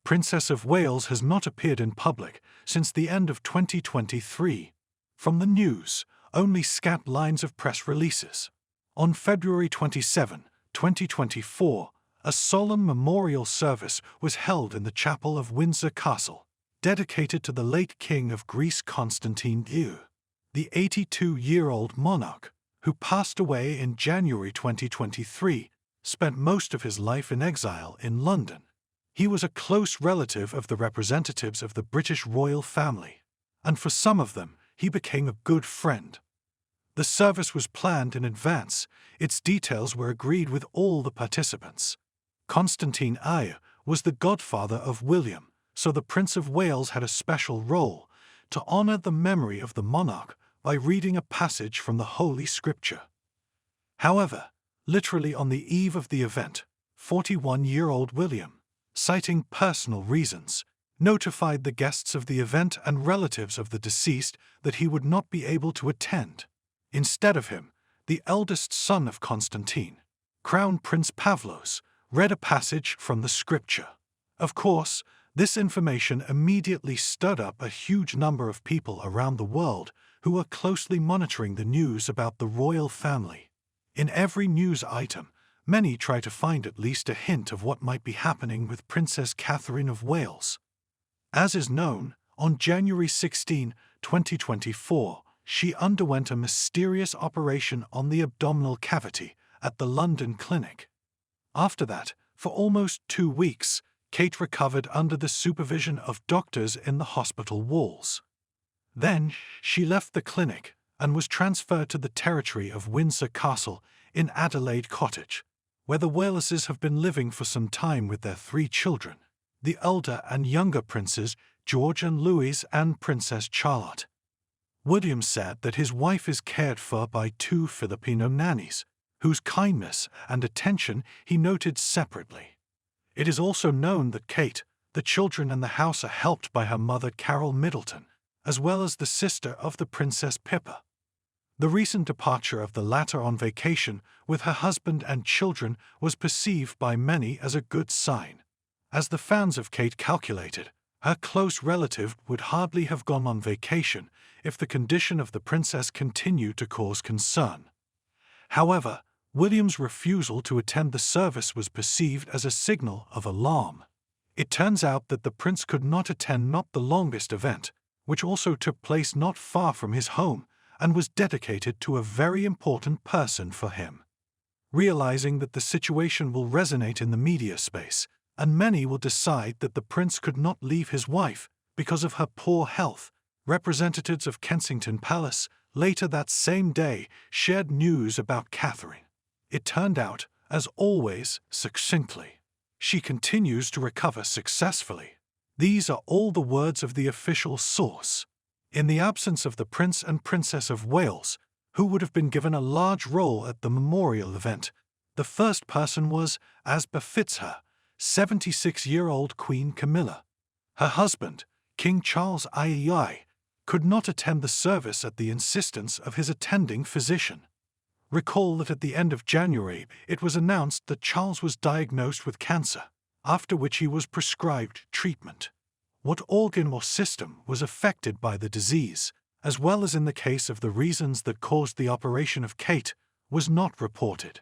Princess of Wales has not appeared in public since the end of 2023. From the news, only scant lines of press releases. On February 27, 2024, a solemn memorial service was held in the chapel of Windsor Castle, dedicated to the late King of Greece Constantine II. The 82-year-old monarch, who passed away in January 2023, spent most of his life in exile in London. He was a close relative of the representatives of the British royal family, and for some of them, he became a good friend. The service was planned in advance. Its details were agreed with all the participants. Constantine II was the godfather of William, so the Prince of Wales had a special role to honor the memory of the monarch by reading a passage from the Holy Scripture. However, literally on the eve of the event, 41-year-old William, citing personal reasons, notified the guests of the event and relatives of the deceased that he would not be able to attend. Instead of him, the eldest son of Constantine, Crown Prince Pavlos, read a passage from the Scripture. Of course, this information immediately stirred up a huge number of people around the world who were closely monitoring the news about the royal family. In every news item, many try to find at least a hint of what might be happening with Princess Catherine of Wales. As is known, on January 16, 2024, she underwent a mysterious operation on the abdominal cavity at the London clinic. After that, for almost 2 weeks, Kate recovered under the supervision of doctors in the hospital walls. Then, she left the clinic and was transferred to the territory of Windsor Castle in Adelaide Cottage, where the Waleses have been living for some time with their 3 children, the elder and younger princes George and Louis and Princess Charlotte. William said that his wife is cared for by 2 Filipino nannies, whose kindness and attention he noted separately. It is also known that Kate, the children and the house are helped by her mother Carol Middleton, as well as the sister of the Princess Pippa. The recent departure of the latter on vacation with her husband and children was perceived by many as a good sign. As the fans of Kate calculated, her close relative would hardly have gone on vacation if the condition of the princess continued to cause concern. However, William's refusal to attend the service was perceived as a signal of alarm. It turns out that the prince could not attend not the longest event, which also took place not far from his home and was dedicated to a very important person for him. Realizing that the situation will resonate in the media space, and many will decide that the prince could not leave his wife because of her poor health, representatives of Kensington Palace later that same day shared news about Catherine. It turned out, as always, succinctly. She continues to recover successfully. These are all the words of the official source. In the absence of the Prince and Princess of Wales, who would have been given a large role at the memorial event, the first person was, as befits her, 76-year-old Queen Camilla. Her husband, King Charles III, could not attend the service at the insistence of his attending physician. Recall that at the end of January it was announced that Charles was diagnosed with cancer, after which he was prescribed treatment. What organ or system was affected by the disease, as well as in the case of the reasons that caused the operation of Kate, was not reported.